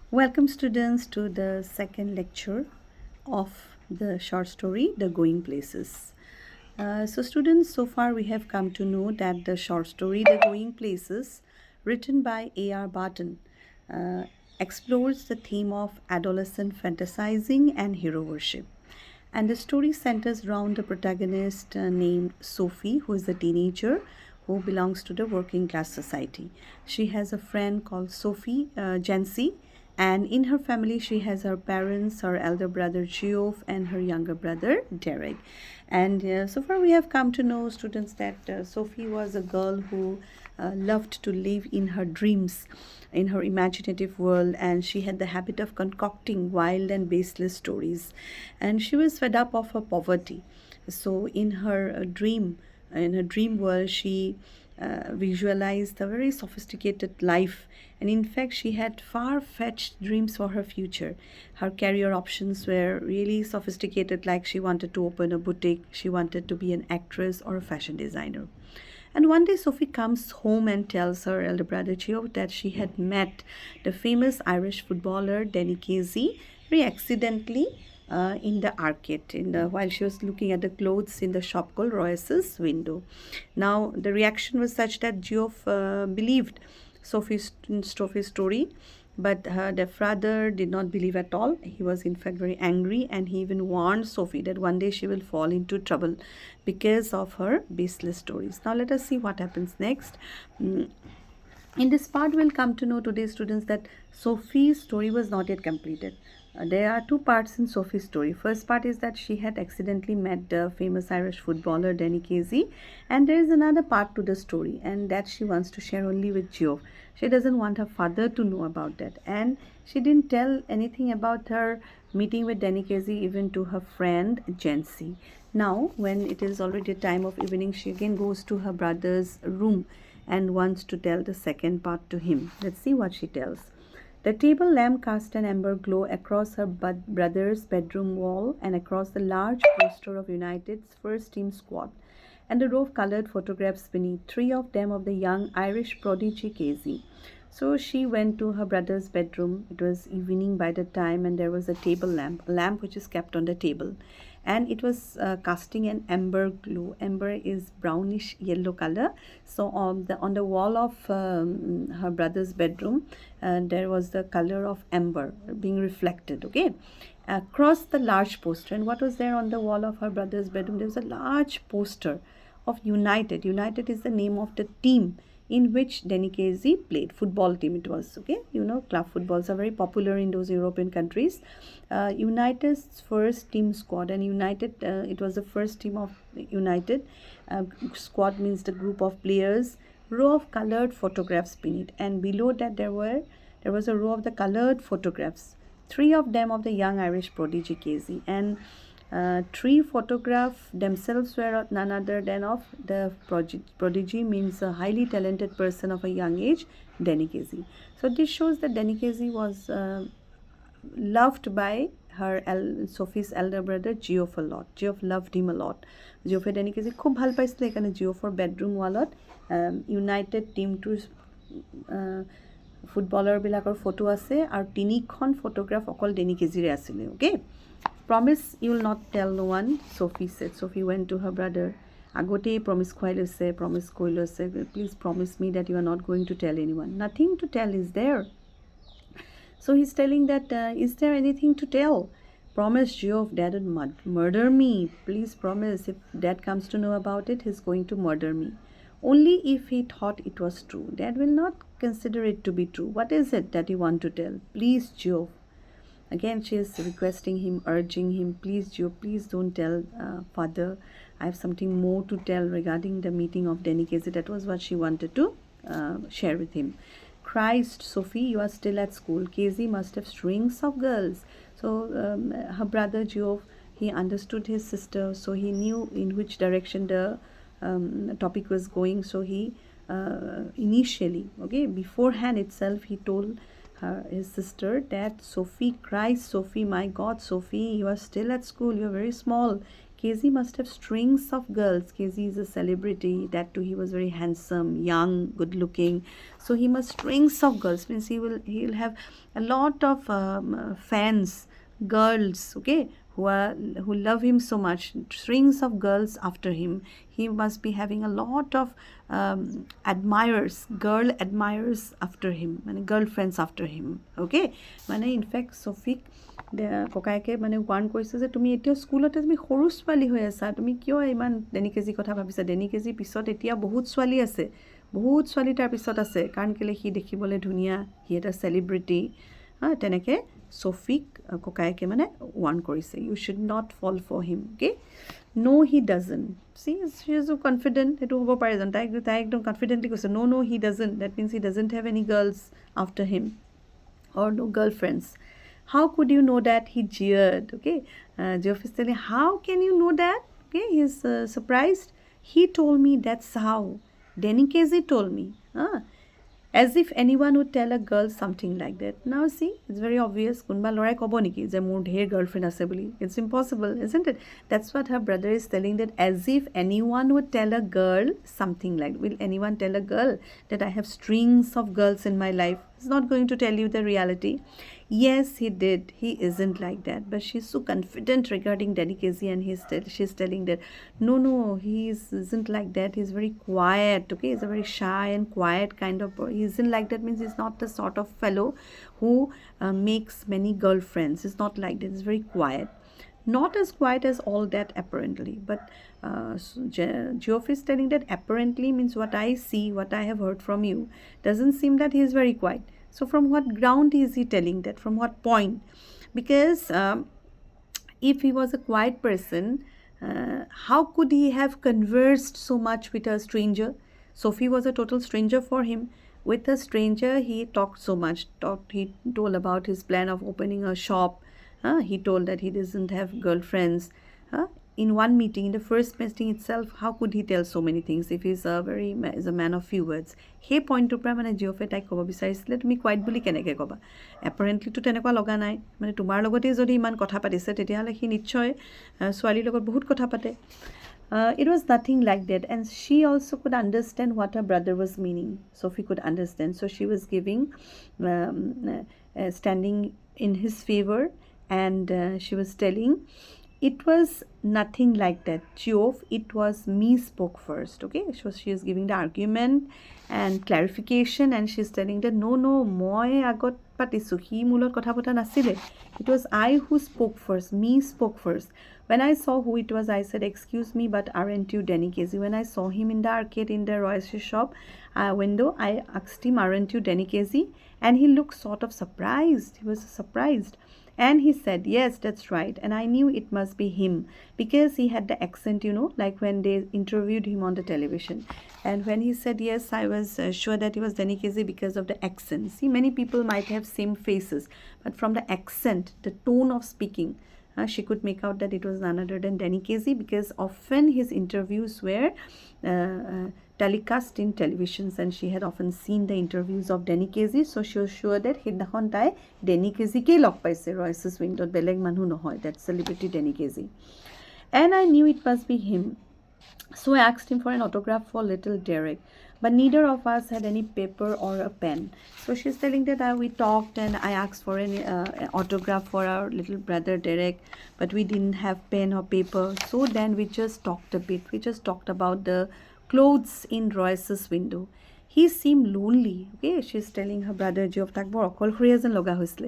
Welcome students to the second lecture of the short story The Going Places. So students, so far we have come to know that the short story The Going Places, written by A.R. Barton, uh, explores the theme of adolescent fantasizing and hero worship. And the story centers around a protagonist named Sophie, who is a teenager who belongs to the working class society. She has a friend called Sophie Jancy, and in her family she has her parents, her elder brother Geoff, and her younger brother Derek. And so far we have come to know, students, that Sophie was a girl who loved to live in her dreams, in her imaginative world, and she had the habit of concocting wild and baseless stories. And she was fed up of her poverty. So in her dream world, she visualized a very sophisticated life, and in fact she had far-fetched dreams for her future. Her career options were really sophisticated, like she wanted to open a boutique, she wanted to be an actress or a fashion designer. And one day Sophie comes home and tells her elder brother Gio that she had met the famous Irish footballer Danny Casey very accidentally in the arcade while she was looking at the clothes in the shop called Royce's window. Now the reaction was such that Geoff believed Sophie's story, but the father did not believe at all. He was in fact very angry, and he even warned Sophie that one day she will fall into trouble because of her baseless stories. Now let us see what happens next. In this part, we'll come to know today, students, that Sophie's story was not yet completed. There are two parts in Sophie's story. First part is that she had accidentally met the famous Irish footballer Danny Casey, and there is another part to the story, and that she wants to share only with Geoff. She doesn't want her father to know about that, and she didn't tell anything about her meeting with Danny Casey even to her friend Jancy. Now, when it is already time of evening, she again goes to her brother's room and wants to tell the second part to him. Let's see what she tells. The table lamp cast an amber glow across her brother's bedroom wall and across the large poster of United's first team squad, and a row of colored photographs beneath, three of them of the young Irish prodigy Casey. So she went to her brother's bedroom. It was evening by the time, and there was a lamp which is kept on the table, and it was casting an amber glow. Amber is brownish yellow color. So on the wall of her brother's bedroom, there was the color of amber being reflected. Okay, across the large poster, and what was there on the wall of her brother's bedroom? There was a large poster of United. United is the name of the team in which Danny Casey played. Football team it was. Okay, club footballs are very popular in those European countries. United's first team squad, and United, it was the first team of United. Squad means the group of players. Row of colored photographs beneath, and below that there was a row of the colored photographs, three of them of the young Irish prodigy Casey, and three photographs themselves were none other than of the prodigy, means a highly talented person of a young age, Danny Casey. So this shows that Danny Casey was loved by Sophie's elder brother Geoff a lot. Geoff loved him a lot. Geoffে Danny Casey খুব ভাল পাইছিল, এখানে জিঅ'ফৰ bedroom ৱালত United টিমটোৰ ফুটবলাৰবিলাকৰ photo আছে, আৰু তিনিখন photograph অকল Denny কেজিৰে আছিলে. Okay, promise you will not tell no one, Sophie said. Sophie went to her brother. আগতেই promise খুৱাই লৈছে, promise কৰি লৈছে, please promise me that you are not going to tell anyone. Nothing to tell is there. So he's telling that, is there anything to tell? Promise, Geoff, dad would murder me. Please promise. If dad comes to know about it, he's going to murder me. Only if he thought it was true. Dad will not consider it to be true. What is it that you want to tell? Please, Geoff. Again, she is requesting him, urging him, please, Geoff, please don't tell father. I have something more to tell regarding the meeting of Danny Casey. That was what she wanted to share with him. Christ, Sophie, you are still at school. Casey must have strings of girls. So her brother Geoff, he understood his sister, so he knew in which direction the topic was going. So he initially, okay, beforehand itself, he told his sister that Sophie, Christ, Sophie, my God, Sophie, you are still at school, you are very small. KZ must have strings of girls. KZ is a celebrity. That too, he was very handsome, young, good looking. So he must strings of girls. Means he'll have a lot of fans, girls. Okay, who love him so much. Strings of girls after him. He must be having a lot of admirers, girl admirers after him, girlfriends after him. Okay, in fact, Sophie ককায়েকে warn কৰিছে যে তুমি এতিয়াও স্কুলতে তুমি সৰু ছোৱালী হৈ আছা, তুমি কিয় ইমান ডেনি কেজি কথা ভাবিছা? ডেনি কেজিৰ পিছত এতিয়া বহুত ছোৱালী আছে, বহুত ছোৱালী তাৰ পিছত আছে, কাৰণ কেলৈ সি দেখিবলৈ ধুনীয়া, সি এটা চেলিব্ৰিটি। তেনেকৈ ছফিক ককায়েকে ৱাৰ্ণ কৰিছে, you should not fall for him. Okay, no' he doesn't. She is confident, সেইটো হ'ব পাৰে জানো? তাই একদম কনফিডেণ্টলি কৈছে no' he doesn't. That means he doesn't have any girls after him or no girlfriends. How could you know that? He jeered. Okay, Geoff is telling, how can you know that? Okay, he's surprised. He told me, that's how. Denny Casey told me. As if anyone would tell a girl something like that. Now see, it's very obvious. Kunba lorai kobo niki je mor dher girlfriend ase boli. It's impossible, isn't it? That's what her brother is telling, that as if anyone would tell a girl something like, will anyone tell a girl that I have strings of girls in my life? He's not going to tell you the reality. Yes, he did. He isn't like that. But she's so confident regarding Danny Casey, and she's telling that, no, he isn't like that. He's very quiet. Okay, he's a very shy and quiet kind of boy. He isn't like that, means he's not the sort of fellow who makes many girlfriends. He's not like that. He's very quiet. Not as quiet as all that apparently. But Geoff is telling that apparently means what I see, what I have heard from you, doesn't seem that he is very quiet. So from what ground is he telling that? From what point? Because if he was a quiet person, how could he have conversed so much with a stranger? Sophie was a total stranger for him. With a stranger, he talked so much. He told about his plan of opening a shop. He told that he doesn't have girlfriends. In one meeting, in the first meeting itself, how could he tell so many things if he's a man of few words? Hey point to pra Geoff taik koba bicharisile tumi quiet boli keneke koba? Apparently to tenekwa loga nai, tumar logote jodi iman kotha patise tetiahole hi nichchoy swali logot bahut kotha pate. It was nothing like that, and she also could understand what her brother was meaning. Sophie could understand, so she was giving standing in his favor, and she was telling, it was nothing like that, Geoff. It was me spoke first. Okay, so she is giving the argument and clarification, and she's telling that no, moi agot patisu, hi mulot kotha pata nasile. It was I who spoke first. Me spoke first. When I saw who it was, I said, excuse me, but aren't you Danny Casey? When I saw him in the arcade in the Royce shop window, I asked him, aren't you Danny Casey? And he looked sort of surprised. He was surprised. And he said, yes, that's right. And I knew it must be him because he had the accent, like when they interviewed him on the television. And when he said, yes, I was sure that he was Danny Casey because of the accent. See, many people might have same faces, but from the accent, the tone of speaking, she could make out that it was none other than Danny Casey, because often his interviews were telecast in televisions, and she had often seen the interviews of Danny Casey, so she was sure that সেইদিনাখন তাই Danny Casey কে log পাইছে Royce's window, বেলেগ মানুহ নহয়, that celebrity Danny Casey. And I knew it must be him, so I asked him for an autograph for little Derek, but neither of us had any paper or a pen. So she's telling that we talked and I asked for an autograph for our little brother Derek, but we didn't have pen or paper. So then we just talked a bit. We just talked about the clothes in Royce's window. He seemed lonely. Okay, she's telling her brother Geoff tak bor okolkhoriya jen loga hoisle.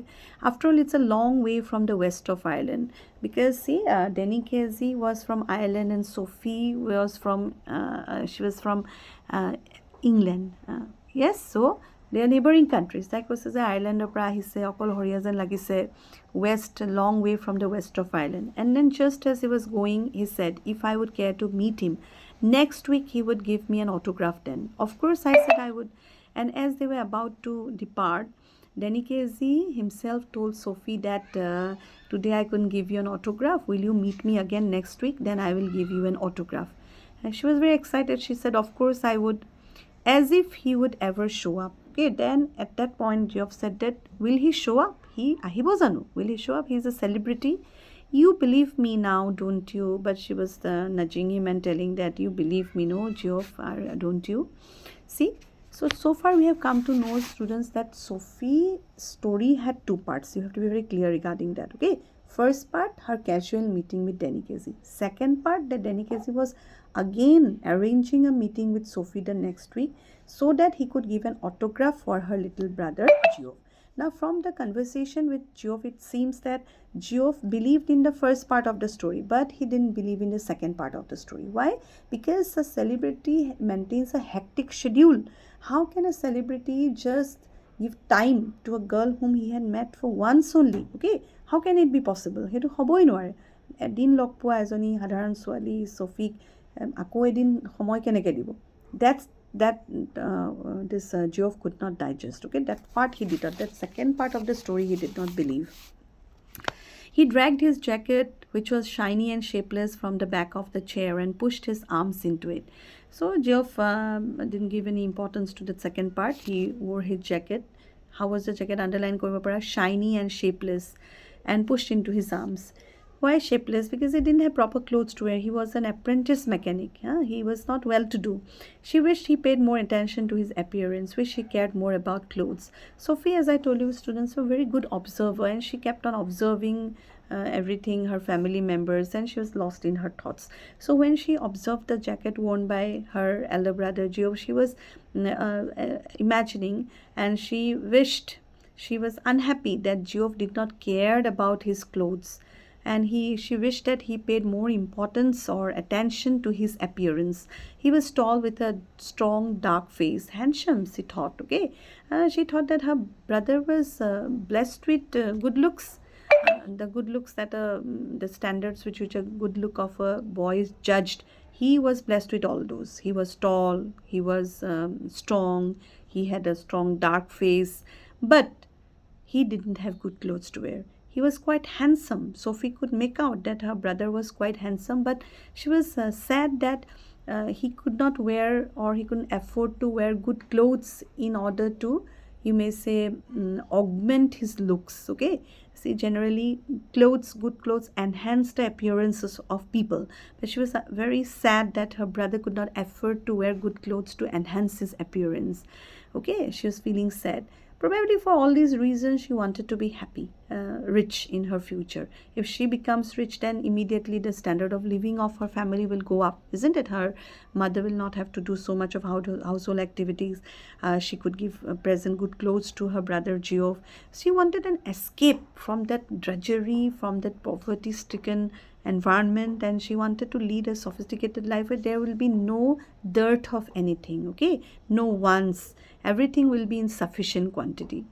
After all, it's a long way from the west of Ireland, because see, Danny Casey was from Ireland and Sophie was from England. Yes, so they are neighboring countries. Like was Ireland opra ahise okolkhoriya jen lagise, west, long way from the west of Ireland. And then just as he was going, he said, if I would care to meet him next week, he would give me an autograph then. Of course, I said I would. And as they were about to depart, Danny Casey himself told Sophie that today I couldn't give you an autograph. Will you meet me again next week? Then I will give you an autograph. And she was very excited. She said, of course I would. As if he would ever show up. Okay, then at that point, Geoff said that, will he show up? Will he show up? He's a celebrity. You believe me now, don't you? But she was nudging him and telling that you believe me, no, Geoff, don't you? See, so far we have come to know, students, that Sophie's story had two parts. You have to be very clear regarding that, okay? First part, her casual meeting with Danny Casey. Second part, that Danny Casey was again arranging a meeting with Sophie the next week so that he could give an autograph for her little brother, Geoff. Now, from the conversation with Geoff, it seems that Geoff believed in the first part of the story, but he didn't believe in the second part of the story. Why? Because a celebrity maintains a hectic schedule. How can a celebrity just give time to a girl whom he had met for once only? Okay, how can it be possible? সেইটো হ'বই নোৱাৰে। এদিন log পোৱা এজনী সাধাৰণ ছোৱালী ছফিক আকৌ এদিন সময় কেনেকৈ দিব? This Geoff could not digest. Okay, that part he did not. That second part of the story he did not believe. He dragged his jacket, which was shiny and shapeless, from the back of the chair and pushed his arms into it. So Geoff didn't give any importance to the second part. He wore his jacket. How was the jacket? Underline koribo para, shiny and shapeless, and pushed into his arms. Why shapeless? Because he didn't have proper clothes to wear. He was an apprentice mechanic. He was not well to do. She wished he paid more attention to his appearance, wished he cared more about clothes. Sophie, as I told you, students, were a very good observer, and she kept on observing everything, her family members, and she was lost in her thoughts. So when she observed the jacket worn by her elder brother Geoff, she was imagining, and she was unhappy that Geoff did not care about his clothes, and she wished that he paid more importance or attention to his appearance. He was tall with a strong dark face, handsome, she thought. Okay, she thought that her brother was blessed with good looks, the good looks that the standards which a good look of a boy is judged. He was blessed with all those. He was tall, he was strong, he had a strong dark face, but he didn't have good clothes to wear. He was quite handsome. Sophie could make out that her brother was quite handsome, but she was sad that he could not wear, or he couldn't afford to wear good clothes in order to, you may say, augment his looks. Okay, see, generally good clothes enhance the appearances of people, but she was very sad that her brother could not afford to wear good clothes to enhance his appearance. Okay, she was feeling sad. Probably for all these reasons, she wanted to be happy, rich in her future. If she becomes rich, then immediately the standard of living of her family will go up, isn't it? Her mother will not have to do so much of household activities. She could give present good clothes to her brother Geoff. She wanted an escape from that drudgery, from that poverty-stricken environment, and she wanted to lead a sophisticated life where there will be no dearth of anything. Okay, no wants. Everything will be in sufficient quantity.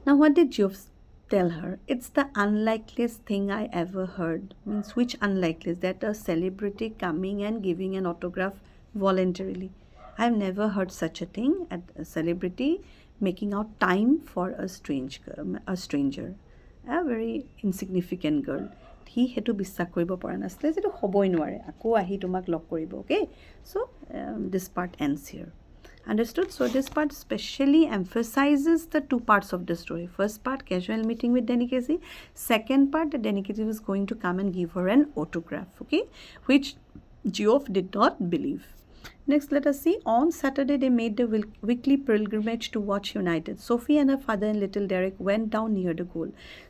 Now, what did Geoff tell her? It's the unlikeliest thing I ever heard. Means, which unlikeliest? That a celebrity coming and giving an autograph voluntarily. I've never heard such a thing. At a celebrity making out time for a stranger, a very insignificant girl. He সেইটো বিশ্বাস কৰিব পৰা নাছিলে, যেটো হ'বই নোৱাৰে, আকৌ আহি তোমাক লগ কৰিব. Okay, so this part ends here. Understood? So this part specially emphasizes the two parts of the story. First part, casual meeting with Danny Casey. Second part, that Danny Casey was going to come and give her an autograph, okay, which Geoff did not believe. Next, let us see. On Saturday, they made the weekly pilgrimage to watch United. Sophie and her father and little Derek went down near the goal.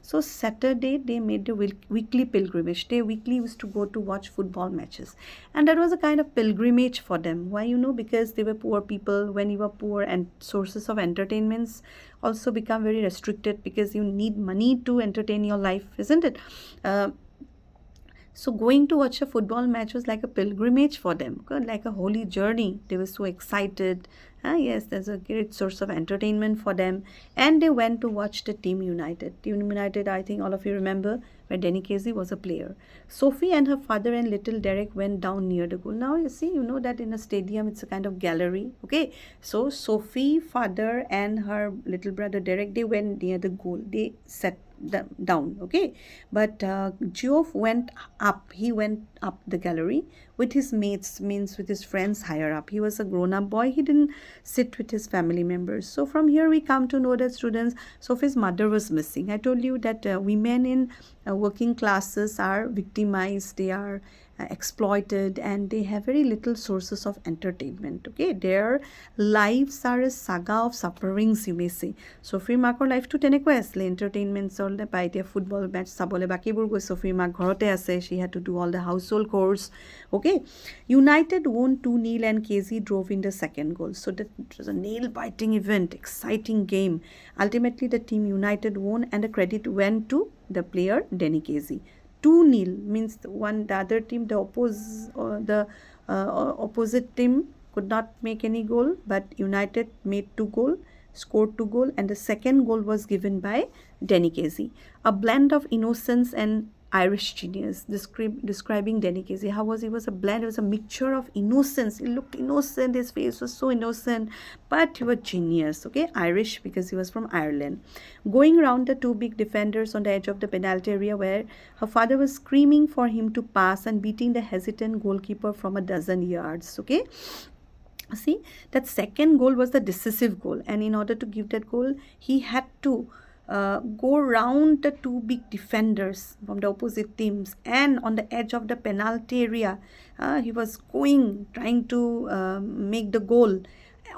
So Saturday, they made the weekly pilgrimage. They weekly used to go to watch football matches. And that was a kind of pilgrimage for them. Why? Because they were poor people. When you are poor, and sources of entertainments also become very restricted, because you need money to entertain your life, isn't it? So going to watch a football match was like a pilgrimage for them, like a holy journey. They were so excited. Yes, there's a great source of entertainment for them. And they went to watch the Team United. Team United, I think all of you remember, where Danny Casey was a player. Sophie and her father and little Derek went down near the goal. Now, you see, that in a stadium, it's a kind of gallery. Okay, so Sophie, father, and her little brother Derek, they went near the goal. They down, okay. But Geoff went up. He went up the gallery with his mates, means with his friends higher up. He was a grown-up boy. He didn't sit with his family members. So from here we come to know that students, Sophie's mother was missing. I told you that women in working classes are victimized. They are exploited, and they have very little sources of entertainment, okay. Their lives are a saga of sufferings, you may say. Sophieৰ মাকৰ লাইফটো তেনেকুৱাই আছিলে, entertainment চলে পায়। এতিয়া football match চাবলৈ বাকীবোৰ গৈ Sophieৰ মাক ঘৰতে আছে। She had to do all the household chores, okay. United won 2-0 and KZ drove in the second goal. So that was a nail-biting event, exciting game. Ultimately the team United won, and the credit went to the player Denny KZ. 2-0 means the other team, the opposite team could not make any goal, but United made 2 goals, scored 2 goals, and the second goal was given by Denny Casey. A blend of innocence and Irish genius, describing Denny Casey. How was he? Was a blend, it was a mixture of innocence. He looked innocent, his face was so innocent, but he was genius, okay. Irish because he was from Ireland. Going around the 2 big defenders on the edge of the penalty area, where her father was screaming for him to pass and beating the hesitant goalkeeper from a dozen yards, okay. See, that second goal was the decisive goal, and in order to give that goal, he had to go round the 2 big defenders from the opposite teams, and on the edge of the penalty area, he was trying to make the goal.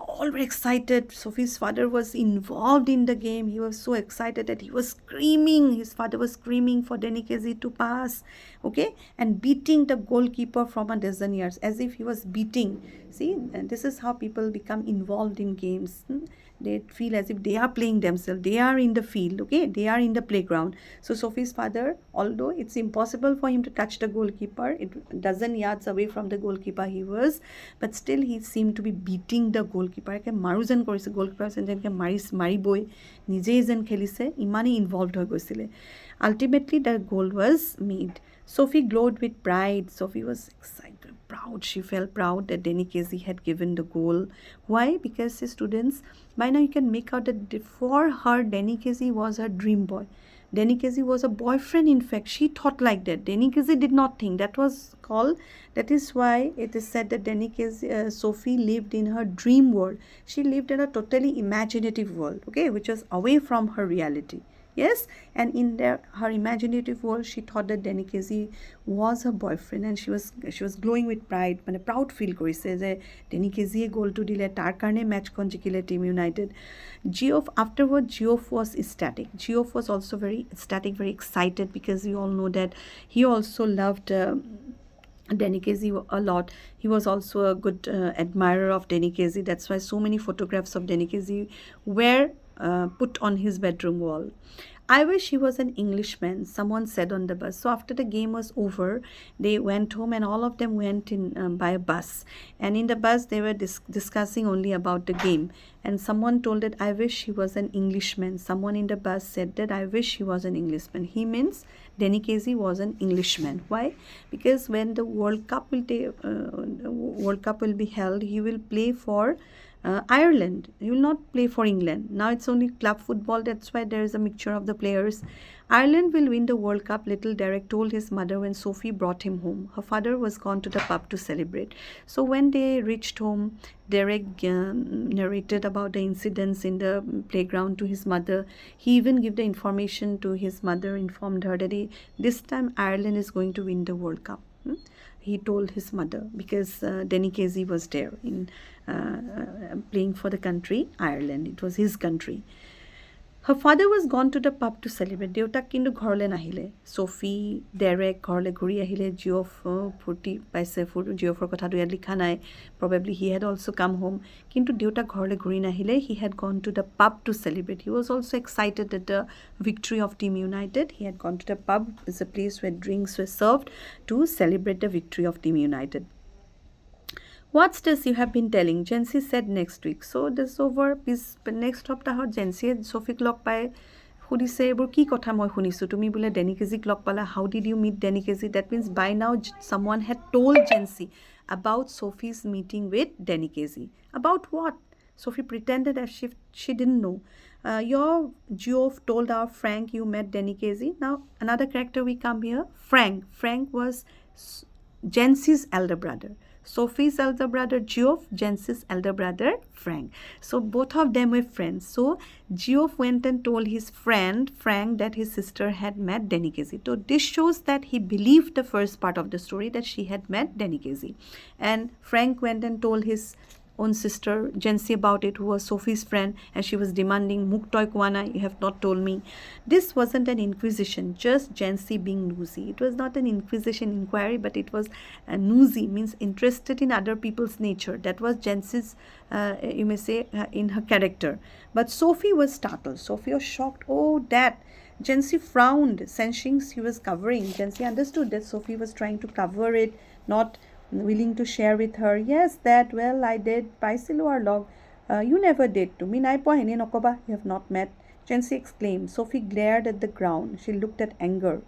All were excited. Sophie's father was involved in the game. He was so excited that he was screaming. His father was screaming for Denny Casey to pass, okay, and beating the goalkeeper from a dozen yards, as if he was beating. See, and this is how people become involved in games. They feel as if they are playing themselves. They are in the field, okay. They are in the playground. So Sophie's father, although it's impossible for him to touch the goalkeeper, a dozen yards away from the goalkeeper he was, but still he seemed to be beating the goalkeeper. একে মাৰো যেন কৰিছে, goalkeeper যেনকৈ মাৰিবই, নিজেই যেন খেলিছে, ইমানেই involved হৈ গৈছিলে। Ultimately the goal was made. Sophie glowed with pride. Sophie was excited, proud. She felt proud that Denny Casey had given the goal. Why? Because his students, by now you can make out that for her, Denny Casey was her dream boy. Denny Casey was a boyfriend, in fact. She thought like that. Denny Casey did not think. That is why it is said that Denny Casey, Sophie lived in her dream world. She lived in a totally imaginative world, okay, which was away from her reality. Yes, and in her imaginative world, she thought that Denny Casey was her boyfriend, and she was glowing with pride. মানে proud feel কৰিছে যে Denny Casey গোলটো দিলে, তাৰ কাৰণে মেটচখন জিকিলে team United. Geoff was ecstatic. Geoff was also very ecstatic, very excited, because you all know that he also loved Denny Casey a lot. He was also a good admirer of Denny Casey. That's why so many photographs of Denny Casey were put on his bedroom wall. I wish he was an Englishman, someone said on the bus. So after the game was over, they went home, and all of them went in by a bus. And in the bus, they were discussing only about the game. And someone told that, I wish he was an Englishman. Someone in the bus said that, I wish he was an Englishman. He means Denny Casey was an Englishman. Why? Because when the World Cup will be held, he will play for Ireland. He will not play for England. Now it's only club football. That's why there is a mixture of the players. Ireland will win the World Cup, little Derek told his mother when Sophie brought him home. Her father was gone to the pub to celebrate. So when they reached home, Derek narrated about the incidents in the playground to his mother. He even gave the information to his mother, informed her that this time Ireland is going to win the World Cup. He told his mother, because Denny Casey was there in playing for the country Ireland. It was his country. Her father was gone to the pub to celebrate. দেউতাক কিন্তু ঘৰলৈ নাহিলে। Sophie, Derek ঘৰলৈ ঘূৰি আহিলে। Geoff ফূৰ্তি পাইছে। Geoffৰ কথাটো ইয়াত লিখা নাই। Probably he had also come home. কিন্তু দেউতাক ঘৰলৈ ঘূৰি নাহিলে। He had gone to the pub to celebrate. He was also excited at the victory of Team United. He had gone to the pub. It's a place where drinks were served to celebrate the victory of Team United. What's this you have been telling? Jency said next week. So this over. Next সপ্তাহত জেন্সিয়ে Sophieক log পাই সুধিছে, এইবোৰ কি কথা মই শুনিছোঁ, তুমি বোলে Denny Caseyক log পালা, how did you meet Denny Casey? That means by now someone had told Jency about Sophie's meeting with Denny Casey. About what? Sophie pretended as if she didn't know. Your Geoff told our Frank you met Denikezi. Now, another character we come here, Frank. Frank was Jency's elder brother. Sophie's elder brother Geoff, Jency's elder brother Frank. So both of them were friends. So Geoff went and told his friend Frank that his sister had met Denikezi. So this shows that he believed the first part of the story, that she had met Denikezi. And Frank went and told his own sister Jency about it, who was Sophie's friend, and she was demanding, Muk toy kuana, you have not told me. This wasn't an inquisition, just Jency being nosy. It was not an inquisition inquiry, but it was a nosy, means interested in other people's nature. That was Jency's, you may say, in her character. But Sophie was startled. Sophie was shocked. Oh, that. Jency frowned, sensing she was covering. Jency understood that Sophie was trying to cover it, not willing to share with her. Yes, that, well, I did. Paisilu our log. You never did. To me, nai po hene nokoba. You have not met. Jency exclaimed. Sophie glared at the ground. She looked at anger,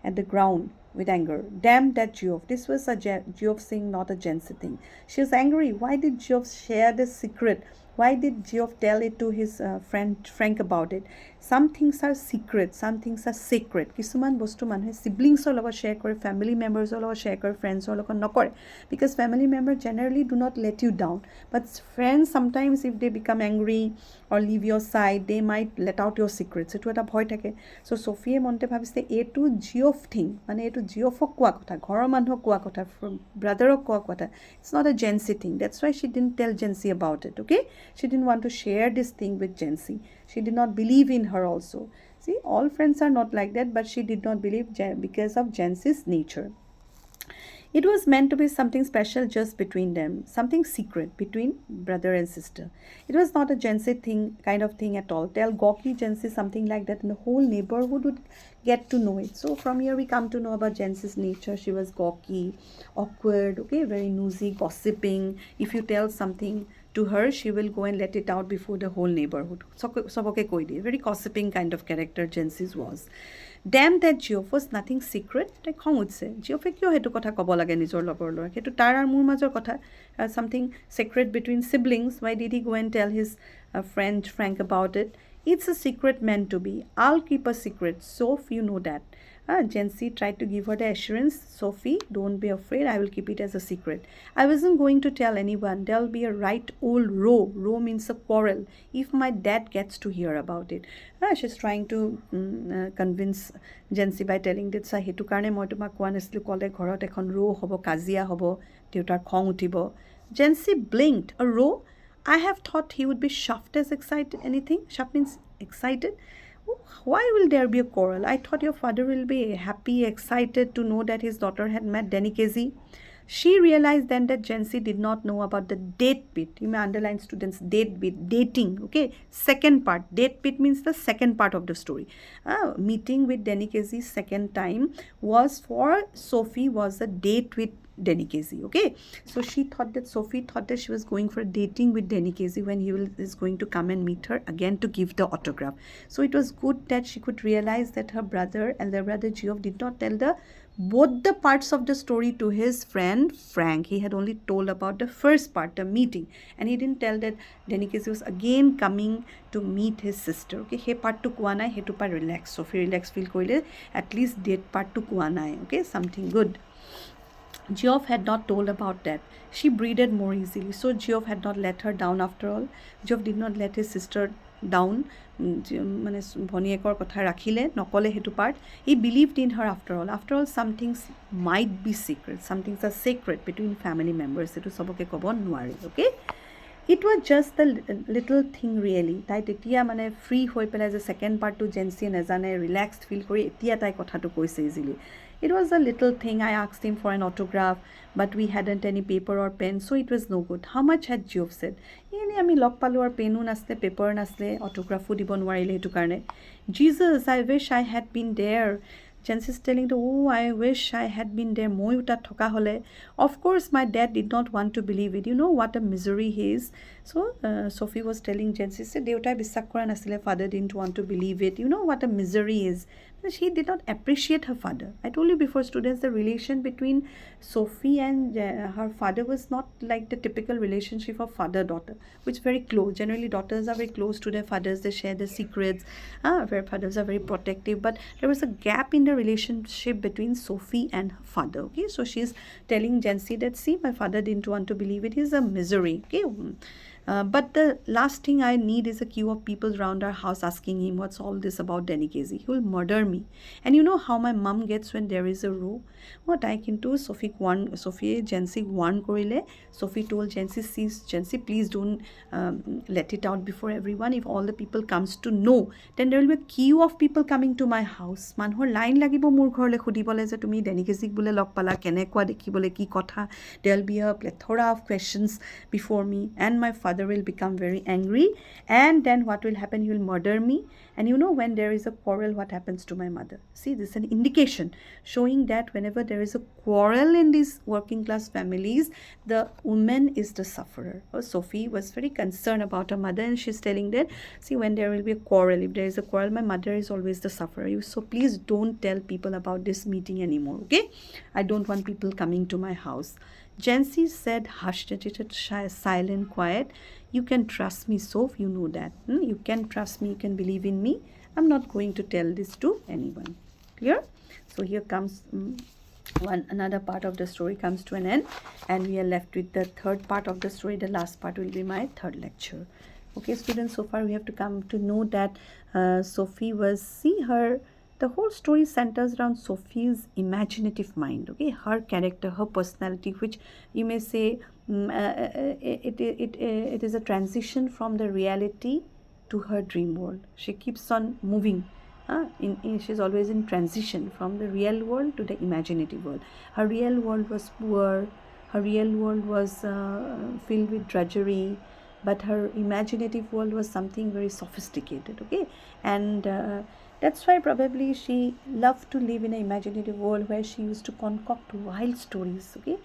at the ground with anger. Damn that Geoff. This was a Geoff thing, not a Jency thing. She was angry. Why did Geoff share this secret? Why did Geoff tell it to his friend Frank about it? Some things are secret, some things are sacred. Kisuman bostu manhe siblings or logot share kore, family members or logot share kore, friends or logot nokore. Because family members generally do not let you down. But friends, sometimes if they become angry or leave your side, they might let out your secrets. Etu eta bhoy thake. So Sophie monte bhabise etu Geoff thing, mane etu Geoffok koa kotha, ghoror manhok koa kotha, brotherok koa kotha. It's not a Jency thing. That's why she didn't tell Jency about it, okay? She didn't want to share this thing with Jency. She did not believe in her also. See, all friends are not like that, but she did not believe because of Jency's nature. It was meant to be something special just between them, something secret between brother and sister. It was not a Jency thing, kind of thing at all. Tell gawky Jency something like that, and the whole neighborhood would get to know it. So from here we come to know about Jency's nature. She was gawky, awkward, okay, very nosy, gossiping. If you tell something to her, she will go and let it out before the whole neighborhood. Soboke koi diye. Very gossiping kind of character Jency's was. Damn that Geoff was nothing secret. Like khong utse. Geoff kyo hetu kotha kobo lage nijor logor lor. Hetu tar ar mur major kotha. Something secret between siblings. Why did he go and tell his friend Frank about it? It's a secret meant to be. I'll keep a secret. Soph, you know that. Jency tried to give her the assurance, Sophie, don't be afraid, I will keep it as a secret. I wasn't going to tell anyone. There'll be a right old row. Row means a quarrel. If my dad gets to hear about it. She's trying to convince Jency by telling that sa hetu karne moi tomak koa naslu kole ghorot ekhon row hobo, kazia hobo, deutar khong uthibo. Jency blinked. A row? I have thought he would be chuffed as excited. Anything? Chuffed means excited. Why will there be a quarrel? I thought your father will be happy, excited to know that his daughter had met Denikezi. She realized then that Jency did not know about the date bit. You may underline, students, date bit, dating. Okay, second part. Date bit means the second part of the story. Meeting with Denikezi's second time was for Sophie was a date with Denikezi. Okay, so Sophie thought that she was going for a dating with Denikezi when is going to come and meet her again to give the autograph. So it was good that she could realize that her elder brother Geoff did not tell both the parts of the story to his friend Frank. He had only told about the first part, the meeting, and he didn't tell that Denikezi was again coming to meet his sister. Okay, he part to koa nai, hetu pa relax. Sophie relax feel koile, at least date part to koa nai. Okay, something good. Geoff had not told about that. She breathed more easily. So Geoff had not let her down after all. Geoff did not let his sister down. মানে ভনীয়েকৰ কথা ৰাখিলে নকলে হেতু part. He believed in her after all. After all, some things might be secret. Some things are sacred between family members. Etu সবকে কব নোৱাৰি. Okay? It was just the little thing really. তাই তেতিয়া মানে ফ্ৰী হৈ পেলাই যে second part to Jency নেজানে relaxed feel কৰি এতিয়া তাই কথাটো কৈছে easily. It was a little thing. I asked him for an autograph, but we hadn't any paper or pen, so it was no good. How much had Geoff said? আমি log পালো আর pano নাছিলে, paper নাছিলে, অটোগ্ৰাফো দিব নোৱাৰিলে সেইটো কাৰণে. Jesus, I wish I had been there. Jency is telling to, oh, I wish I had been there. Moi uta thoka hole. Of course, my dad did not want to believe it. You know what a misery he is. So Sophie was telling Jen, she said, Deotai বিশ্বাস কৰা নাছিলে, father didn't want to believe it. You know what a misery is. She did not appreciate her father. I told you before, students, the relation between Sophie and her father was not like the typical relationship of father-daughter, which is very close. Generally, daughters are very close to their fathers. They share their secrets. Where fathers are very protective. But there was a gap in the relationship between Sophie and her father. Okay, so she's telling Jancy that, see, my father didn't want to believe it. He's a misery. Okay. But the last thing I need is a queue of people around our house asking him, what's all this about Denikezi? He will murder me. And you know how my mom gets when there is a row? What I can do, Sophie Jency warn korile. Sophie told Jency, Jency, please don't let it out before everyone. If all the people comes to know, then there will be a queue of people coming to my house. Manhor line lagibo mur ghorle khudibole je tumi Denikezik bole log pala kenekwa dekhibole ki kotha. There will be a plethora of questions before me, and my father will become very angry, and then what will happen? He will murder me. And you know, when there is a quarrel, what happens to my mother? See, this is an indication showing that whenever there is a quarrel in these working class families, the woman is the sufferer. Sophie was very concerned about her mother, and she's telling that, see, when there will be a quarrel, if there is a quarrel, my mother is always the sufferer. So please don't tell people about this meeting anymore, okay? I don't want people coming to my house. Jancy said, hushed, silent, quiet. You can trust me, Soph, you know that. You can trust me, you can believe in me. I'm not going to tell this to anyone. Clear? So here comes another part of the story comes to an end, and we are left with the third part of the story. The last part will be my third lecture. Okay, students, so far we have to come to know that Sophie was, the whole story centers around Sophie's imaginative mind, okay, her character, her personality, which you may say it is a transition from the reality to her dream world. She keeps on moving. She's always in transition from the real world to the imaginative world. Her real world was poor. Her real world was filled with drudgery, but her imaginative world was something very sophisticated, okay? And that's why probably she loved to live in an imaginative world where she used to concoct wild stories, okay?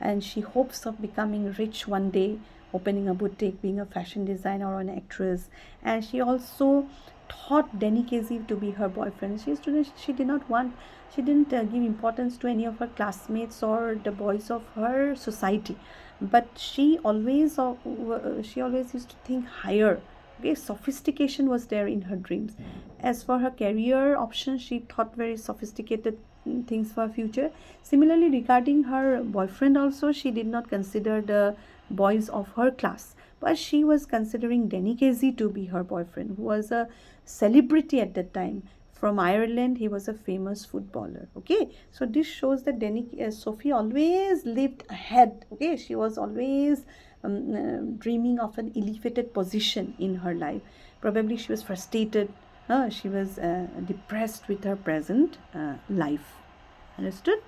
And she hopes of becoming rich one day, opening a boutique, being a fashion designer or an actress. And she also thought Denikezi to be her boyfriend. She didn't give importance to any of her classmates or the boys of her society, but she always used to think higher. Okay, sophistication was there in her dreams. As for her career options, she thought very sophisticated things for her future. Similarly, regarding her boyfriend also, she did not consider the boys of her class, but she was considering Denikezi to be her boyfriend, who was a celebrity at that time. From Ireland, he was a famous footballer. Okay, so this shows that Sophie always lived ahead. Okay, she was always dreaming of an elevated position in her life. Probably she was frustrated. She was depressed with her present life. Understood?